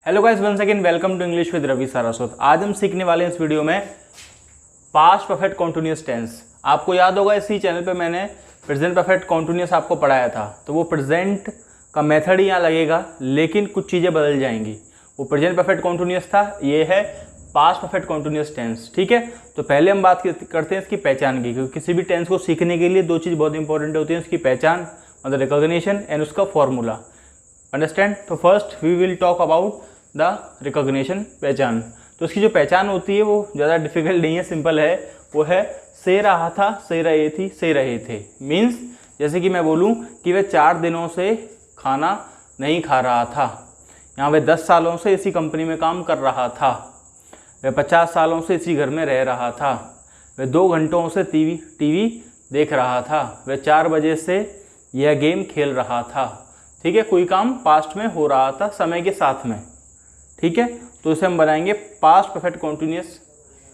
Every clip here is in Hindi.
Hello guys, once again welcome to English with Ravi Saraswat. आज हम सीखने वाले हैं इस वीडियो में पास्ट परफेक्ट कॉन्टिन्यूअस टेंस। आपको याद होगा इसी चैनल पे मैंने प्रेजेंट परफेक्ट कॉन्टिन्यूअस आपको पढ़ाया था, तो वो प्रेजेंट का मेथड ही यहाँ लगेगा, लेकिन कुछ चीज़ें बदल जाएंगी। वो प्रेजेंट परफेक्ट कॉन्टिन्यूअस था, ये है पास्ट परफेक्ट कॉन्टिन्यूअस टेंस। ठीक है, तो पहले हम बात करते हैं इसकी पहचान की, क्योंकि किसी भी टेंस को सीखने के लिए दो चीज़ बहुत इंपॉर्टेंट होती है, उसकी पहचान मतलब रिकॉग्निशन एंड उसका फॉर्मूला। अंडरस्टैंड। तो first we will talk about the recognition, पहचान। तो इसकी जो पहचान होती है वो ज़्यादा डिफिकल्ट नहीं है, सिंपल है। वो है से रहा था, से रहे थी, से रहे थे। मीन्स जैसे कि मैं बोलूँ कि वह 4 दिनों से खाना नहीं खा रहा था, यहाँ वह 10 सालों से इसी कंपनी में काम कर रहा था, वह 50 सालों से इसी घर में रह रहा था, वह 2 घंटों से टीवी देख रहा था, वह 4 बजे से यह गेम खेल रहा था। ठीक है, कोई काम पास्ट में हो रहा था समय के साथ में। ठीक है, तो इसे हम बनाएंगे पास्ट परफेक्ट कॉन्टिन्यूअस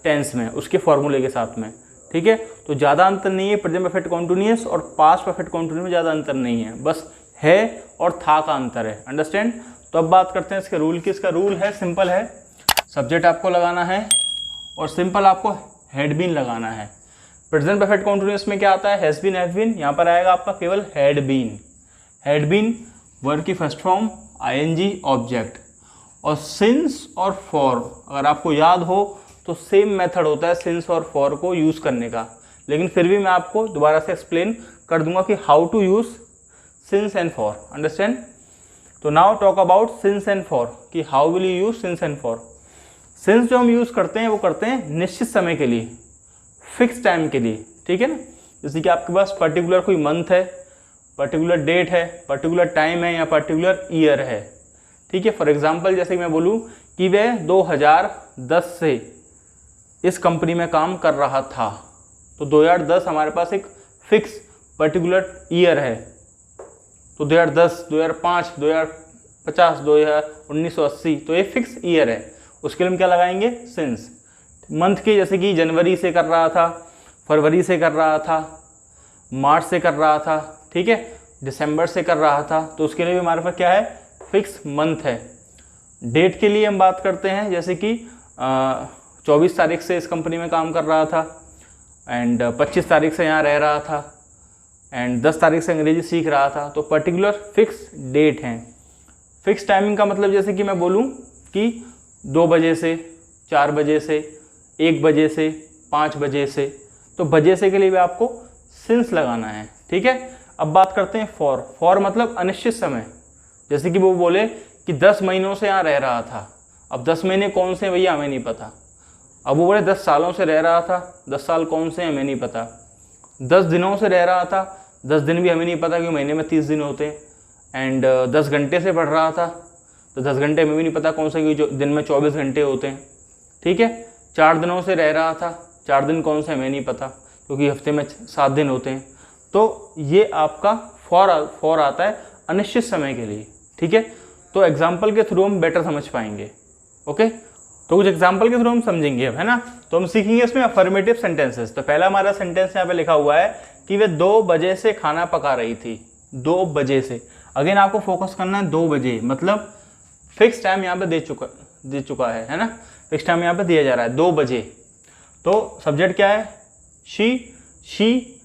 टेंस में, उसके फॉर्मूले के साथ में। ठीक है, तो ज़्यादा अंतर नहीं है प्रेजेंट परफेक्ट कॉन्टिन्यूअस और पास्ट परफेक्ट कॉन्टिन्यूअस में, ज़्यादा अंतर नहीं है, बस है और था का अंतर है। अंडरस्टैंड। तो अब बात करते हैं इसके रूल की। इसका रूल है, सिंपल है, सब्जेक्ट आपको लगाना है और सिंपल आपको हैड बीन लगाना है। प्रेजेंट परफेक्ट कॉन्टिन्यूअस में क्या आता है, हैज़ बीन, हैव बीन। यहाँ पर आएगा आपका केवल had been. Had been verb की फर्स्ट फॉर्म आईएनजी ऑब्जेक्ट, और सिंस और फॉर अगर आपको याद हो तो सेम मेथड होता है सिंस और फॉर को यूज़ करने का, लेकिन फिर भी मैं आपको दोबारा से एक्सप्लेन कर दूंगा कि how to use since and for. Understand. तो now talk about since and for, कि how will you use since and for. Since जो हम यूज़ करते हैं वो करते हैं निश्चित समय के लिए, फिक्स टाइम के लिए। ठीक है ना, जैसे कि आपके पास पर्टिकुलर कोई मंथ है, पर्टिकुलर डेट है, पर्टिकुलर टाइम है या पर्टिकुलर ईयर है। ठीक है, फॉर एग्जांपल जैसे कि मैं बोलूँ कि वह 2010 से इस कंपनी में काम कर रहा था, तो 2010 हमारे पास एक फिक्स पर्टिकुलर ईयर है। तो 2010, 2005, 2050, 1980, तो ये फिक्स ईयर है। उसके लिए हम क्या लगाएंगे, सिंस। मंथ के जैसे कि जनवरी से कर रहा था, फरवरी से कर रहा था, मार्च से कर रहा था, ठीक है, दिसंबर से कर रहा था, तो उसके लिए भी हमारे पास क्या है, फिक्स मंथ है। डेट के लिए हम बात करते हैं जैसे कि 24 तारीख से इस कंपनी में काम कर रहा था, एंड 25 तारीख से यहाँ रह रहा था, एंड 10 तारीख से अंग्रेजी सीख रहा था। तो पर्टिकुलर फिक्स डेट हैं। फिक्स टाइमिंग का मतलब जैसे कि मैं बोलूँ कि 2 बजे से, 4 बजे से, 1 बजे से, 5 बजे से, तो बजे से के लिए भी आपको सिंस लगाना है। ठीक है, अब बात करते हैं फॉर। फॉर मतलब अनिश्चित समय, जैसे कि वो बोले कि 10 महीनों से यहाँ रह रहा था। अब 10 महीने कौन से हैं भैया, हमें नहीं पता। अब वो बोले 10 सालों से रह रहा था, 10 साल कौन से हैं हमें नहीं पता। 10 दिनों से रह रहा था, 10 दिन भी हमें नहीं पता क्योंकि महीने में 30 दिन होते हैं। एंड 10 घंटे से पढ़ रहा था, तो 10 घंटे हमें भी नहीं पता कौन सा, क्योंकि दिन में 24 घंटे होते हैं। ठीक है, 4 दिनों से रह रहा था, 4 दिन कौन से हमें नहीं पता क्योंकि हफ्ते में 7 दिन होते हैं। तो ये आपका फॉर आता है अनिश्चित समय के लिए। ठीक है, तो एग्जाम्पल के थ्रू हम बेटर समझ पाएंगे। ओके, तो कुछ एग्जाम्पल के थ्रू हम समझेंगे अब, है ना। तो हम सीखेंगे इसमें अफर्मेटिव सेंटेंसेस। तो पहला हमारा सेंटेंस यहाँ पे लिखा हुआ है कि वे 2 बजे से खाना पका रही थी। 2 बजे से, अगेन आपको फोकस करना है 2 बजे, मतलब फिक्स टाइम यहाँ पे दे चुका है ना, फिक्स टाइम यहाँ पे दिया जा रहा है 2 बजे। तो सब्जेक्ट क्या है, she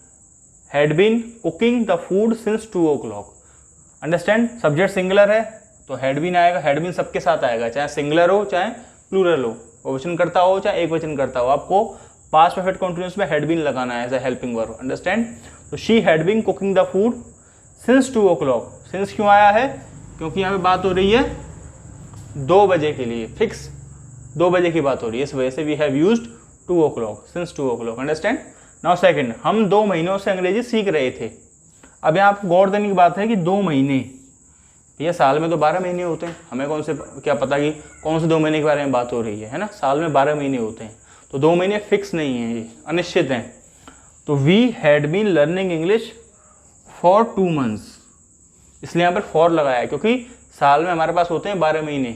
had been cooking the food since 2 o'clock। Understand. Subject singular है तो हैड बीन आएगा। हैड बीन सबके साथ आएगा, चाहे सिंगुलर हो चाहे प्लूरल हो, बहुवचन करता हो चाहे एक वचन करता हो, आपको पास्ट परफेक्ट कॉन्टिन्यूअस में हैड बीन लगाना है as a helping verb. Understand. तो she had been cooking the food since 2 o'clock। Since क्यों आया है, क्योंकि यहाँ पे बात हो रही है 2 बजे के लिए, फिक्स 2 बजे की बात हो रही है, इस वजह से we have used 2 o'clock, since 2 o'clock। Understand. Now second, हम 2 महीनों से अंग्रेजी सीख रहे थे। अब यहाँ आप गौर देने की बात है कि 2 महीने, भैया साल में तो 12 महीने होते हैं, हमें कौन से क्या पता कि कौन से 2 महीने के बारे में बात हो रही है ना। साल में 12 महीने होते हैं, तो 2 महीने फिक्स नहीं है, ये अनिश्चित हैं। तो we had been learning English for 2 months, इसलिए यहाँ पर फॉर लगाया है, क्योंकि साल में हमारे पास होते हैं 12 महीने।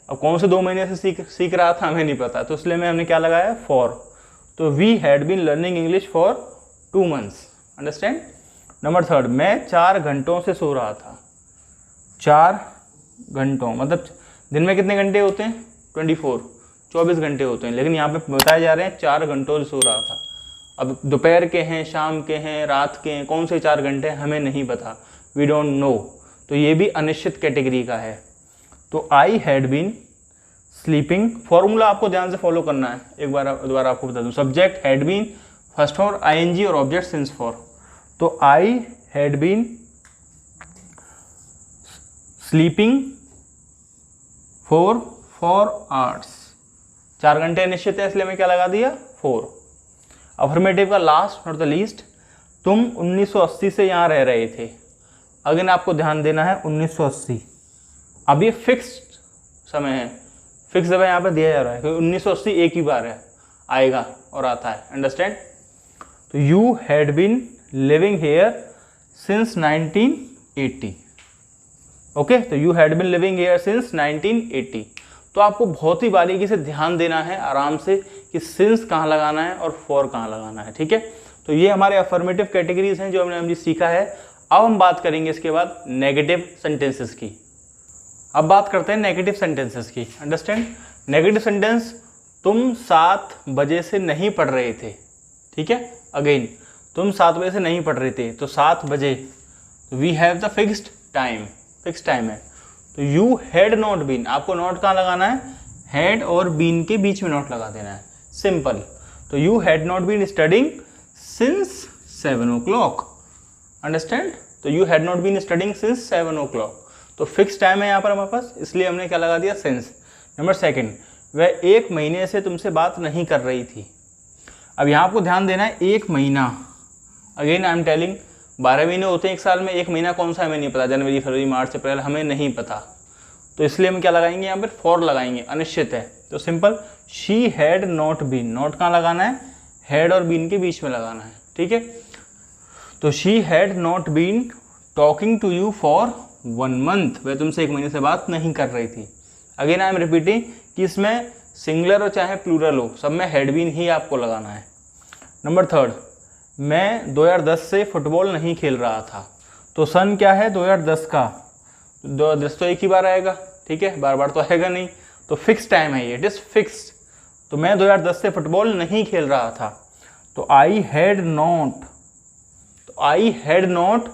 अब कौन से 2 महीने से सीख रहा था हमें नहीं पता, तो इसलिए हमने क्या लगाया, फॉर। तो we had been learning English for 2 months। Understand. Number 3, मैं 4 घंटों से सो रहा था। 4 घंटों मतलब दिन में कितने घंटे होते हैं? 24 घंटे होते हैं, लेकिन यहाँ पे बताए जा रहे हैं 4 घंटों सो रहा था। अब दोपहर के हैं, शाम के हैं, रात के हैं, कौन से 4 घंटे हमें नहीं पता, वी डोंट नो। तो ये भी अनिश्चित कैटेगरी का है। तो I had been sleeping, formula आपको ध्यान से फॉलो करना है, एक बार दोबारा आपको बता दूं। Subject had been, first for ING और ऑब्जेक्ट सिंस फॉर। तो I had been sleeping for 4 hours, 4 घंटे निश्चित है इसलिए मैं क्या लगा दिया? 4। अफर्मेटिव का लास्ट नॉट द लीस्ट, तुम 1980 से यहाँ रह रहे थे। अगेन आपको ध्यान देना है 1980, अब ये फिक्स्ड समय है, फिक्स समय यहाँ पे दिया जा रहा है क्योंकि 1980 एक ही बार है, आएगा और आता है, अंडरस्टैंड। तो you had been living here since 1980। Okay, तो you had been living here since 1980। तो आपको बहुत ही बारीकी से ध्यान देना है आराम से कि सिंस कहाँ लगाना है और फॉर कहाँ लगाना है, ठीक है। तो ये हमारे अफर्मेटिव कैटेगरीज हैं जो हमने सीखा है। अब हम बात करेंगे इसके बाद नेगेटिव सेंटेंसेस की। अब बात करते हैं नेगेटिव सेंटेंसेस की, अंडरस्टैंड। नेगेटिव सेंटेंस, तुम 7 बजे से नहीं पढ़ रहे थे, ठीक है। अगेन तुम 7 बजे से नहीं पढ़ रहे थे, तो 7 बजे, we have the fixed time, fix time है। तो यू हैड नॉट बीन, आपको नॉट कहाँ लगाना है? हैड और बीन के बीच में नॉट लगा देना है, सिंपल। तो you had not been studying since 7 o'clock, understand. तो you had not been studying since 7 o'clock। तो फिक्स टाइम है यहाँ पर हमारे पास, इसलिए हमने क्या लगा दिया? सिंस। नंबर सेकंड, वह 1 महीने से तुमसे बात नहीं कर रही थी। अब यहाँ आपको ध्यान देना है 1 महीना, अगेन आई एम टेलिंग 12 महीने होते हैं एक साल में, 1 महीना कौन सा हमें नहीं पता, जनवरी, फरवरी, मार्च, अप्रैल, हमें नहीं पता। तो इसलिए हम क्या लगाएंगे यहाँ पर? फॉर लगाएंगे, अनिश्चित है। तो simple, she had not been, not कहाँ लगाना है? हैड और बीन के बीच में लगाना है, ठीक है। तो she had not been talking to you for 1 month, वह तुमसे 1 महीने से बात नहीं कर रही थी। अगेन आई एम रिपीटिंग कि इसमें सिंगुलर हो चाहे प्लूरल हो, सब में हैड बीन ही आपको लगाना है। नंबर थर्ड, मैं 2010 से फुटबॉल नहीं खेल रहा था। तो सन क्या है? 2010 का, 2010 तो एक ही बार आएगा, ठीक है, बार बार तो आएगा नहीं। तो फिक्स टाइम है ये, इट इज फिक्स्ड। तो मैं 2010 से फुटबॉल नहीं खेल रहा था। तो आई हैड नॉट, तो I had not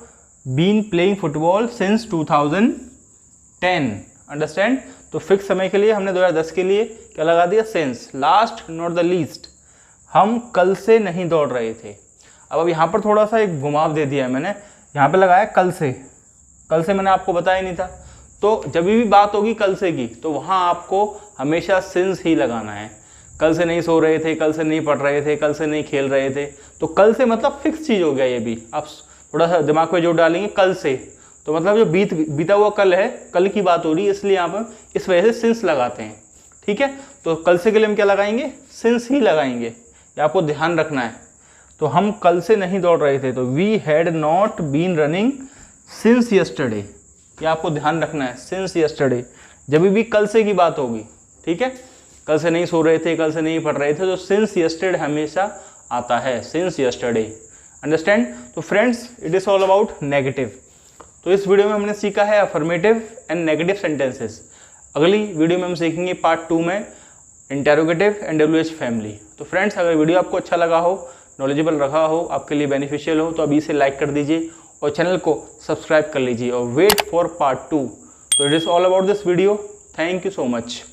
been playing football since 2010, understand. तो फिक्स समय के लिए हमने 2010 के लिए क्या लगा दिया? Since. Last not the least, हम कल से नहीं दौड़ रहे थे। अब यहाँ पर थोड़ा सा एक घुमाव दे दिया है मैंने, यहाँ पे लगाया कल से। कल से मैंने आपको बताया नहीं था। तो जब भी बात होगी कल से की, तो वहाँ आपको हमेशा सिंस ही लगाना है। कल से नहीं सो रहे थे, कल से नहीं पढ़ रहे थे, कल से नहीं खेल रहे थे, तो कल से मतलब फिक्स चीज़ हो गया ये भी। आप थोड़ा सा दिमाग में जोड़ डालेंगे कल से, तो मतलब जो बीता हुआ कल है, कल की बात हो रही है, इसलिए यहाँ पर इस वजह से सिंस लगाते हैं, ठीक है। तो कल से के लिए हम क्या लगाएंगे? सिंस ही लगाएंगे, ये आपको ध्यान रखना है। तो हम कल से नहीं दौड़ रहे थे, तो we had not been running since yesterday, ये आपको ध्यान रखना है, सिंस यस्टरडे। जब भी कल से की बात होगी, ठीक है, कल से नहीं सो रहे थे, कल से नहीं पढ़ रहे थे, तो सिंस यस्टरडे हमेशा आता है, सिंस यस्टरडे, अंडरस्टैंड। तो friends, it is all about negative. तो इस वीडियो में हमने सीखा है अफर्मेटिव एंड नेगेटिव सेंटेंसेस। अगली वीडियो में हम सीखेंगे पार्ट 2 में इंटेरोगेटिव एंड WH फैमिली। तो फ्रेंड्स, अगर वीडियो आपको अच्छा लगा हो, नॉलेजेबल रखा हो, आपके लिए बेनिफिशियल हो, तो अभी इसे लाइक कर दीजिए और चैनल को सब्सक्राइब कर लीजिए और वेट फॉर पार्ट 2। तो it is all about this video. Thank you so much.